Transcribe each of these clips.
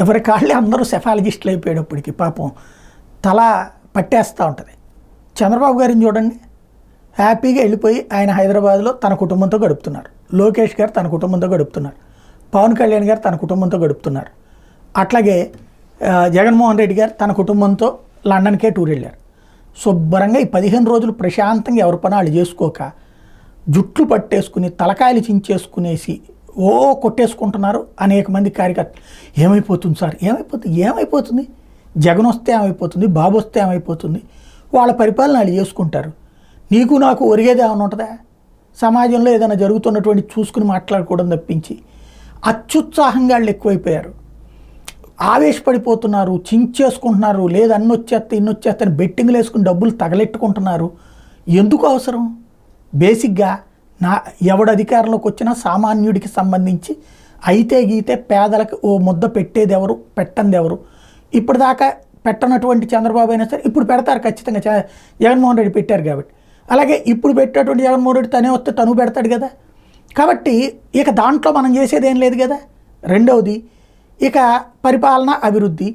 ఎవరి కాళ్ళే అందరూ సెఫాలజిస్టులు అయిపోయేటప్పటికి పాపం తల పట్టేస్తూ ఉంటుంది. చంద్రబాబు గారిని చూడండి, హ్యాపీగా వెళ్ళిపోయి ఆయన హైదరాబాద్లో తన కుటుంబంతో గడుపుతున్నారు. లోకేష్ గారు తన కుటుంబంతో గడుపుతున్నారు. పవన్ కళ్యాణ్ గారు తన కుటుంబంతో గడుపుతున్నారు. అట్లాగే జగన్మోహన్ రెడ్డి గారు తన కుటుంబంతో లండన్కే టూర్ వెళ్ళారు. శుభ్రంగా ఈ 15 రోజులు ప్రశాంతంగా ఎవరి పని వాళ్ళు చేసుకోక జుట్లు పట్టేసుకుని తలకాయలు చించేసుకునేసి కొట్టేసుకుంటున్నారు అనేక మంది కార్యకర్తలు. ఏమైపోతుంది సార్, ఏమైపోతుంది జగన్ వస్తే ఏమైపోతుంది, బాబు వస్తే ఏమైపోతుంది, వాళ్ళ పరిపాలన వాళ్ళు చేసుకుంటారు. నీకు నాకు ఒరిగేది ఏమైనా ఉంటుందా? సమాజంలో ఏదైనా జరుగుతున్నటువంటి చూసుకుని మాట్లాడుకోవడం తప్పించి అత్యుత్సాహంగా వాళ్ళు ఎక్కువైపోయారు. ఆవేశపడిపోతున్నారు, చించేసుకుంటున్నారు. లేదు అన్ని వచ్చేస్తే ఇన్ని వచ్చేస్తే బెట్టింగ్లు వేసుకుని డబ్బులు తగలెట్టుకుంటున్నారు. ఎందుకు అవసరం? బేసిక్గా ఎవడు అధికారంలోకి వచ్చినా సామాన్యుడికి సంబంధించి అయితే గీతే పేదలకు ఓ ముద్ద పెట్టేది ఎవరు, పెట్టంది ఎవరు? ఇప్పటిదాకా పెట్టనటువంటి చంద్రబాబు అయినా సరే ఇప్పుడు పెడతారు ఖచ్చితంగా. జగన్మోహన్ రెడ్డి పెట్టారు కాబట్టి. అలాగే ఇప్పుడు పెట్టేటువంటి జగన్మోహన్ రెడ్డి తనే వస్తే తను పెడతాడు కదా. కాబట్టి ఇక దాంట్లో మనం చేసేది ఏం లేదు కదా. రెండవది ఇక పరిపాలన అభివృద్ధి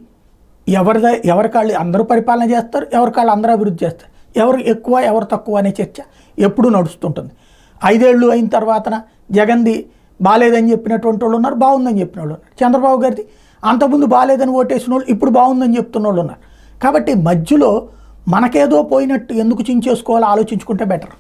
ఎవరికాళ్ళు అందరూ పరిపాలన చేస్తారు, ఎవరికాళ్ళు అందరూ అభివృద్ధి చేస్తారు. ఎవరు ఎక్కువ ఎవరు తక్కువ అనే చర్చ ఎప్పుడూ నడుస్తుంటుంది. 5 ఏళ్ళు అయిన తర్వాతన జగన్ది బాగాలేదని చెప్పినటువంటి వాళ్ళు ఉన్నారు, బాగుందని చెప్పిన వాళ్ళు ఉన్నారు. చంద్రబాబు గారిది అంతకుముందు బాగాలేదని ఓటేసిన వాళ్ళు ఇప్పుడు బాగుందని చెప్తున్న వాళ్ళు ఉన్నారు. కాబట్టి మధ్యలో మనకేదో పోయినట్టు ఎందుకు చించేసుకోవాలో ఆలోచించుకుంటే బెటర్.